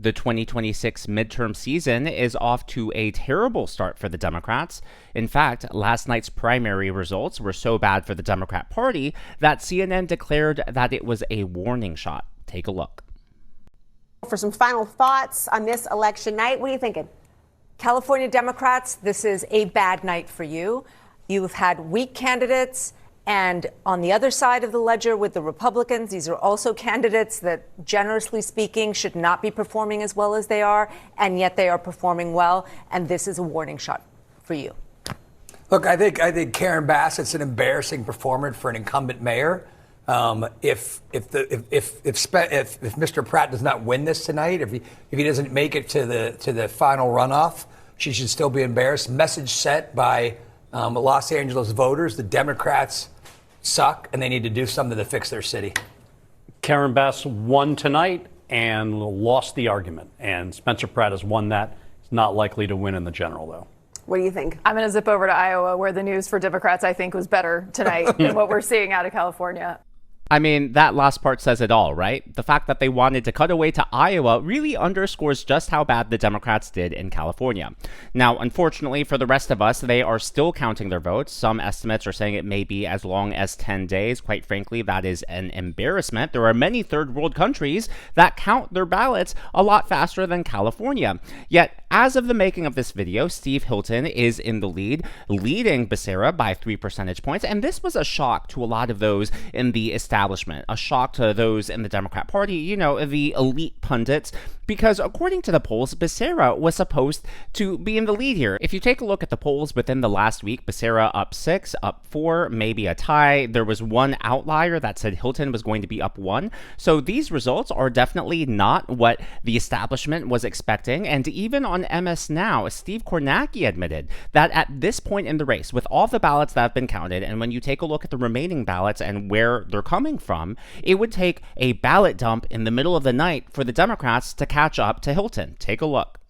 The 2026 midterm season is off to a terrible start for the Democrats. In fact, last night's primary results were so bad for the Democrat Party that CNN declared that it was a warning shot. Take a look. For some final thoughts on this election night, what are you thinking? California Democrats, this is a bad night for you. You've had weak candidates. And on the other side of the ledger with the Republicans, these are also candidates that, generously speaking, should not be performing as well as they are, and yet they are performing well. And this is a warning shot for you. Look, I think Karen Bassett's an embarrassing performer for an incumbent mayor. If Mr. Pratt does not win this tonight, if he doesn't make it to the final runoff, she should still be embarrassed. Message sent by Los Angeles voters: the Democrats suck, and they need to do something to fix their city. Karen Bass won tonight and lost the argument, and Spencer Pratt has won that. He's not likely to win in the general, though. What do you think? I'm going to zip over to Iowa, where the news for Democrats, I think, was better tonight than what we're seeing out of California. I mean, that last part says it all, right? The fact that they wanted to cut away to Iowa really underscores just how bad the Democrats did in California. Now, unfortunately for the rest of us, they are still counting their votes. Some estimates are saying it may be as long as 10 days. Quite frankly, that is an embarrassment. There are many third world countries that count their ballots a lot faster than California. Yet, as of the making of this video, Steve Hilton is in the lead, leading Becerra by 3 percentage points. And this was a shock to a lot of those in the establishment, a shock to those in the Democrat Party, you know, the elite pundits, because according to the polls, Becerra was supposed to be in the lead here. If you take a look at the polls within the last week, Becerra up 6, up 4, maybe a tie. There was one outlier that said Hilton was going to be up 1. So these results are definitely not what the establishment was expecting. And even on MS Now, Steve Kornacki admitted that at this point in the race, with all the ballots that have been counted, and when you take a look at the remaining ballots and where they're coming from, it would take a ballot dump in the middle of the night for the Democrats to catch up to Hilton. Take a look.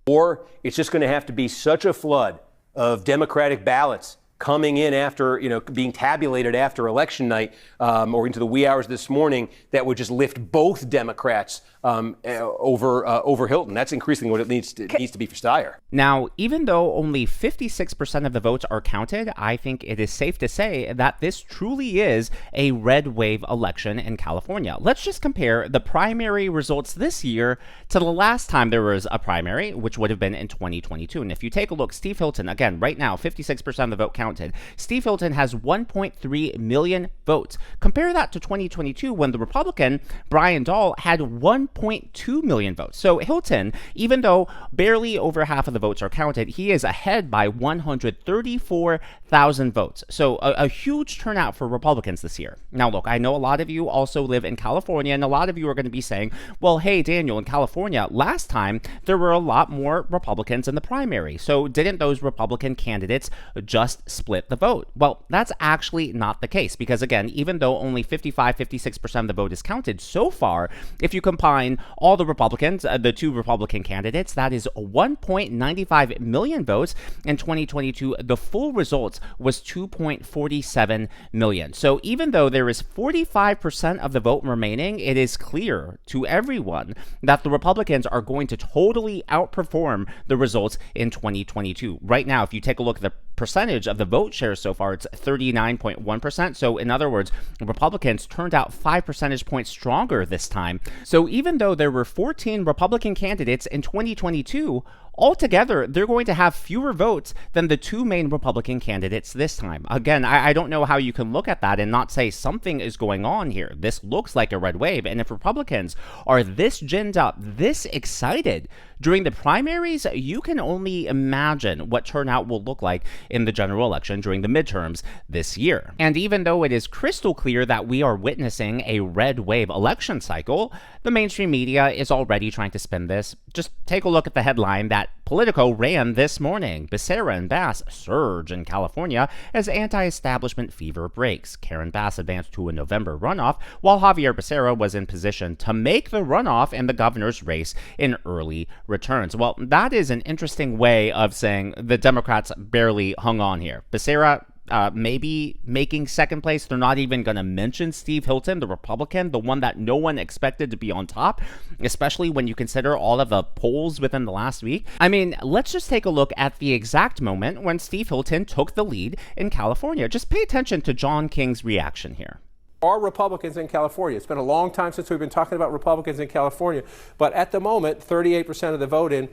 Or it's just going to have to be such a flood of Democratic ballots coming in after, being tabulated after election night or into the wee hours this morning that would just lift both Democrats over Hilton. That's increasingly what it needs to be for Steyer. Now, even though only 56% of the votes are counted, I think it is safe to say that this truly is a red wave election in California. Let's just compare the primary results this year to the last time there was a primary, which would have been in 2022. And if you take a look, Steve Hilton, again, right now, 56% of the vote counted. Steve Hilton has 1.3 million votes. Compare that to 2022 when the Republican, Brian Dahl, had 1.2 million votes. So Hilton, even though barely over half of the votes are counted, he is ahead by 134,000 votes. So a huge turnout for Republicans this year. Now, look, I know a lot of you also live in California, and a lot of you are going to be saying, well, hey, Daniel, in California, last time there were a lot more Republicans in the primary. So didn't those Republican candidates just split the vote? Well, that's actually not the case, because again, even though only 56% of the vote is counted so far, if you combine all the Republicans, the two Republican candidates, that is 1.95 million votes. In 2022, the full results was 2.47 million. So even though there is 45% of the vote remaining, it is clear to everyone that the Republicans are going to totally outperform the results in 2022. Right now, if you take a look at the percentage of the vote share so far, it's 39.1%. So in other words, Republicans turned out 5 percentage points stronger this time. So even though there were 14 Republican candidates in 2022, altogether, they're going to have fewer votes than the two main Republican candidates this time. Again, I don't know how you can look at that and not say something is going on here. This looks like a red wave. And if Republicans are this ginned up, this excited during the primaries, you can only imagine what turnout will look like in the general election during the midterms this year. And even though it is crystal clear that we are witnessing a red wave election cycle, the mainstream media is already trying to spin this. Just take a look at the headline that Politico ran this morning. Becerra and Bass surge in California as anti-establishment fever breaks. Karen Bass advanced to a November runoff, while Xavier Becerra was in position to make the runoff in the governor's race in early returns. Well, that is an interesting way of saying the Democrats barely hung on here. Becerra, maybe making second place. They're not even going to mention Steve Hilton, the Republican, the one that no one expected to be on top, especially when you consider all of the polls within the last week. I mean, let's just take a look at the exact moment when Steve Hilton took the lead in California. Just pay attention to John King's reaction here. Are Republicans in California. It's been a long time since we've been talking about Republicans in California, but at the moment, 38% of the vote in,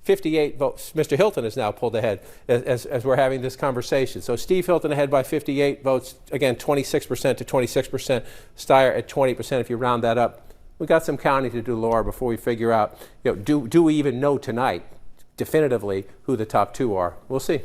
58 votes. Mr. Hilton has now pulled ahead as we're having this conversation. So Steve Hilton ahead by 58 votes, again, 26% to 26%, Steyer at 20% if you round that up. We've got some counting to do, Laura, before we figure out, do we even know tonight definitively who the top two are? We'll see.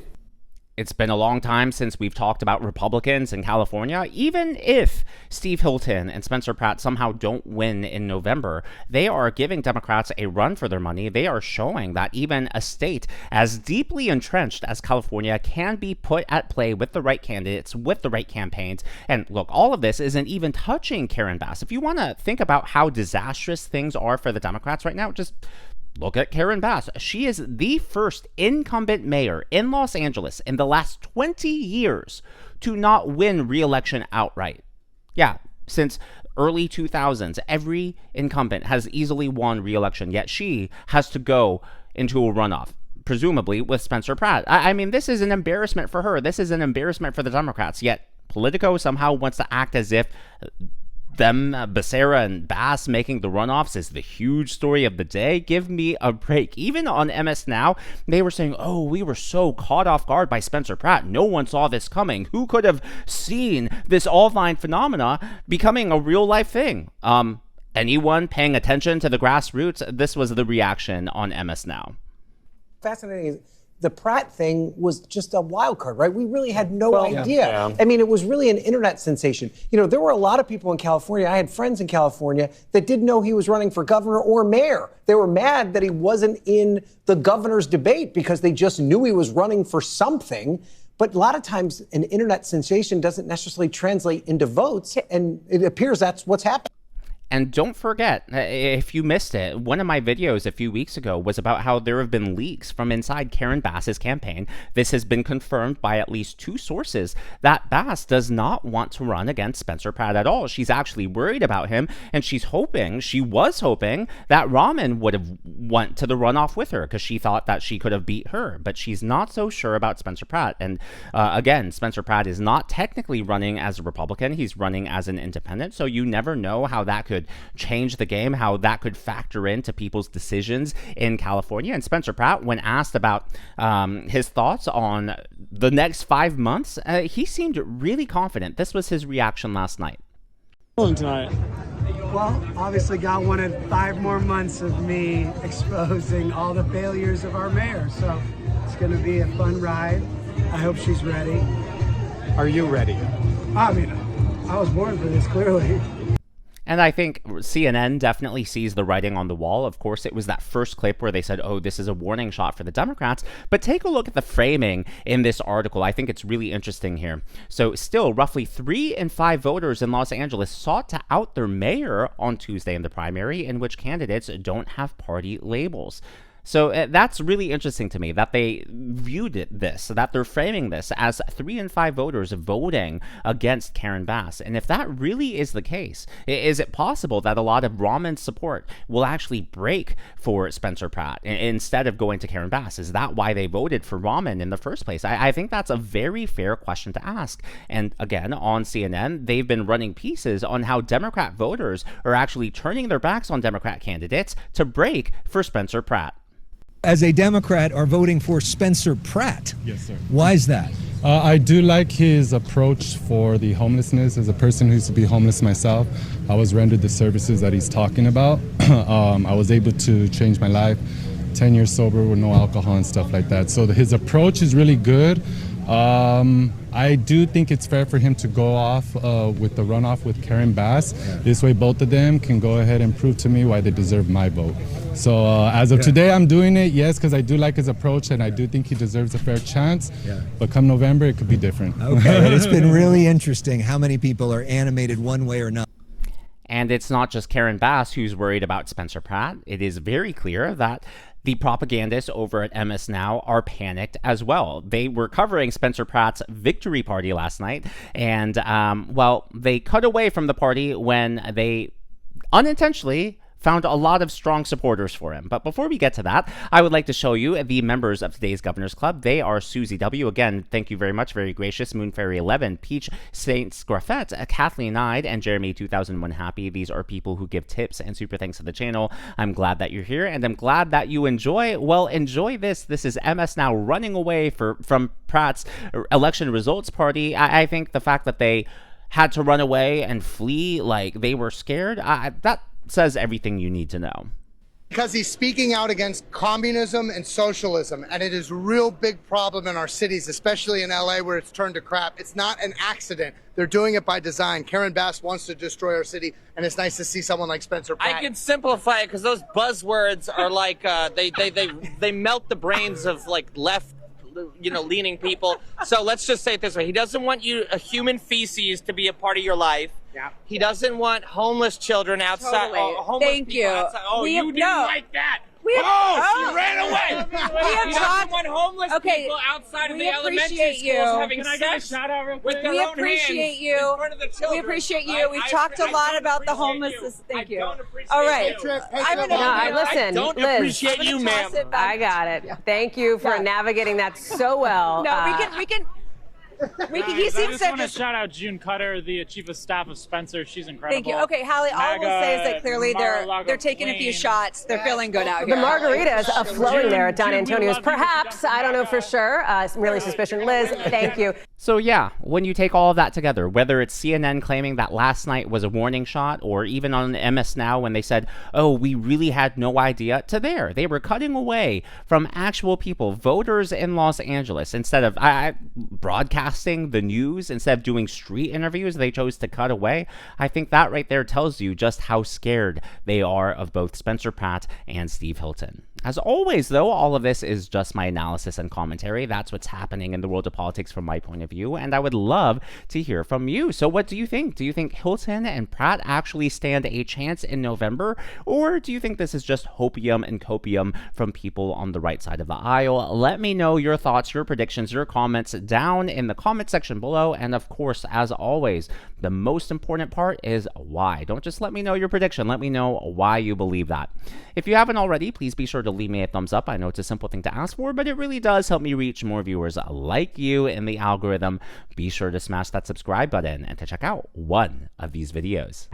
It's been a long time since we've talked about Republicans in California. Even if Steve Hilton and Spencer Pratt somehow don't win in November, they are giving Democrats a run for their money. They are showing that even a state as deeply entrenched as California can be put at play with the right candidates, with the right campaigns. And look, all of this isn't even touching Karen Bass. If you want to think about how disastrous things are for the Democrats right now, just look at Karen Bass. She is the first incumbent mayor in Los Angeles in the last 20 years to not win re-election outright. Yeah, since early 2000s, every incumbent has easily won re-election, yet she has to go into a runoff, presumably with Spencer Pratt. I mean, this is an embarrassment for her. This is an embarrassment for the Democrats, yet Politico somehow wants to act as if Becerra and Bass making the runoffs is the huge story of the day. Give me a break. Even on MS Now, they were saying, oh, we were so caught off guard by Spencer Pratt. No one saw this coming. Who could have seen this online phenomena becoming a real life thing? Anyone paying attention to the grassroots? This was the reaction on MS Now. Fascinating. The Pratt thing was just a wild card, right? We really had no idea. Yeah. I mean, it was really an internet sensation. There were a lot of people in California. I had friends in California that didn't know he was running for governor or mayor. They were mad that he wasn't in the governor's debate because they just knew he was running for something. But a lot of times an internet sensation doesn't necessarily translate into votes, and it appears that's what's happening. And don't forget, if you missed it, one of my videos a few weeks ago was about how there have been leaks from inside Karen Bass's campaign. This has been confirmed by at least two sources that Bass does not want to run against Spencer Pratt at all. She's actually worried about him, and she was hoping that Raman would have went to the runoff with her because she thought that she could have beat her. But she's not so sure about Spencer Pratt. And again, Spencer Pratt is not technically running as a Republican. He's running as an independent. So you never know how that could change the game, how that could factor into people's decisions in California. And Spencer Pratt, when asked about his thoughts on the next 5 months, he seemed really confident. This was his reaction last night. Tonight. Well, obviously God wanted 5 more months of me exposing all the failures of our mayor. So it's going to be a fun ride. I hope she's ready. Are you ready? I mean, I was born for this, clearly. And I think CNN definitely sees the writing on the wall. Of course, it was that first clip where they said, oh, this is a warning shot for the Democrats. But take a look at the framing in this article. I think it's really interesting here. So still, roughly 3 in 5 voters in Los Angeles sought to out their mayor on Tuesday in the primary, in which candidates don't have party labels. So that's really interesting to me that they viewed this, that they're framing this as 3 in 5 voters voting against Karen Bass. And if that really is the case, is it possible that a lot of Raman's support will actually break for Spencer Pratt instead of going to Karen Bass? Is that why they voted for Raman in the first place? I think that's a very fair question to ask. And again, on CNN, they've been running pieces on how Democrat voters are actually turning their backs on Democrat candidates to break for Spencer Pratt. As a Democrat, are voting for Spencer Pratt. Yes, sir. Why is that? I do like his approach for the homelessness. As a person who used to be homeless myself, I was rendered the services that he's talking about. I was able to change my life, 10 years sober with no alcohol and stuff like that. So his approach is really good. I do think it's fair for him to go off with the runoff with Karen Bass. This way both of them can go ahead and prove to me why they deserve my vote. So as of today, I'm doing it, yes, because I do like his approach and I do think he deserves a fair chance. But come November, it could be different. Okay, it's been really interesting how many people are animated one way or another. And it's not just Karen Bass who's worried about Spencer Pratt. It is very clear that The propagandists over at MS Now are panicked as well. They were covering Spencer Pratt's victory party last night, and, well, they cut away from the party when they unintentionally found a lot of strong supporters for him. But before we get to that, I would like to show you the members of today's Governor's Club. They are Susie W. Again, thank you very much. Very gracious. Moon Fairy 11, Peach Saints Graffette, Kathleen Ide, and Jeremy 2001 Happy. These are people who give tips and super thanks to the channel. I'm glad that you're here, and I'm glad that you enjoy. Well, enjoy this. This is MS Now running away from Pratt's election results party. I think the fact that they had to run away and flee like they were scared, that says everything you need to know. Because he's speaking out against communism and socialism, and it is a real big problem in our cities, especially in LA where it's turned to crap. It's not an accident. They're doing it by design. Karen Bass wants to destroy our city, and it's nice to see someone like Spencer Pratt. I can simplify it because those buzzwords are like they melt the brains of like left, leaning people. So let's just say it this way: he doesn't want a human feces to be a part of your life. Yeah. He doesn't want homeless children outside. Totally. Homeless Thank people you. Outside. Oh, you didn't like that. She ran away. He doesn't want homeless people outside of the elementary schools having sex with their own hands in front of the children. We appreciate you. We've talked a lot about the homelessness. Thank you. All right. Listen, don't Liz, appreciate you, ma'am. I got it. Thank you for navigating that so well. No, we can. He seems I just want to shout out June Cutter, the chief of staff of Spencer. She's incredible. Thank you. Okay, Hallie, all I will say is that clearly they're taking a few shots. They're feeling good out The here. margaritas are flowing there at Don Antonio's. Perhaps, I don't know for sure. Really suspicion. Liz, thank you. So yeah, when you take all of that together, whether it's CNN claiming that last night was a warning shot, or even on MS Now when they said, oh, we really had no idea, to there. They were cutting away from actual people, voters in Los Angeles. Instead of broadcasting the news, instead of doing street interviews, they chose to cut away. I think that right there tells you just how scared they are of both Spencer Pratt and Steve Hilton. As always, though, all of this is just my analysis and commentary. That's what's happening in the world of politics from my point of view, and I would love to hear from you. So what do you think? Do you think Hilton and Pratt actually stand a chance in November, or do you think this is just hopium and copium from people on the right side of the aisle? Let me know your thoughts, your predictions, your comments down in the comment section below, and of course, as always, the most important part is why. Don't just let me know your prediction. Let me know why you believe that. If you haven't already, please be sure to leave me a thumbs up. I know it's a simple thing to ask for, but it really does help me reach more viewers like you in the algorithm. Be sure to smash that subscribe button and to check out one of these videos.